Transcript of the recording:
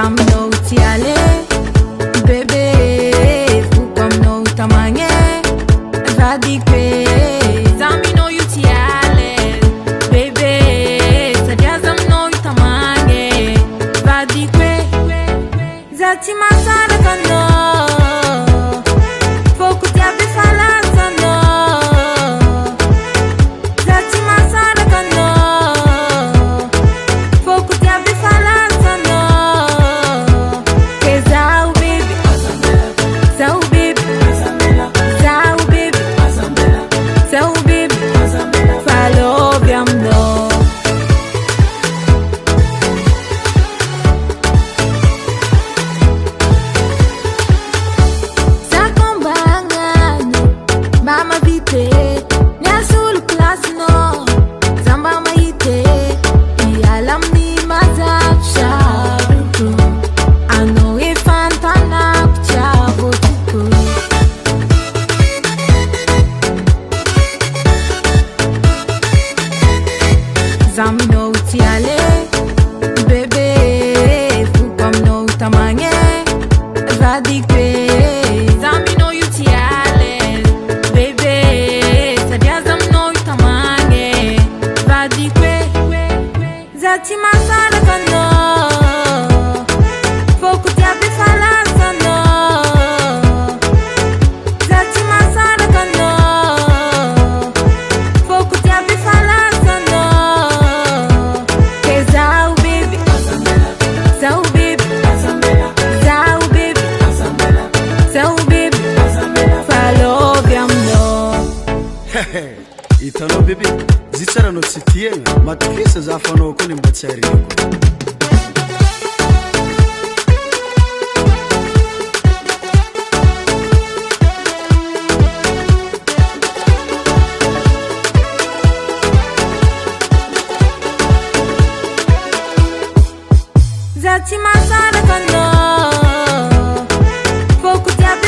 Zaminao ty ale bebe foko aminao tamagny vadiko e zaminao io ty ale bebe satria zaminao io tamagny vadiko e za ty masaraka anao foko ty aby falatsanao za ty masaraka anao foko ty aby falatsanao ke zaho bebe zaho bebe zaho bebe zaho bebe falovy aminao Mama vite, nia sul klasno, zamba maite, ialam ni mazak sharuku, ano e fantanak chavotuku. Zaminao ty ale, bebe, foko aminao tamagny, vadiko e, zaminao io ty ale. Za ty masaraka anao foko ty aby falatsanao za ty masaraka anao foko ty aby falatsanao ke zaho bebe zaho bebe zaho bebe zaho bebe falovy aminao hitanao bebe zy tsara anao tsy tiagna matokisa za fanao koa ny mba tsy ariako za ty masaraka anao foko ty aby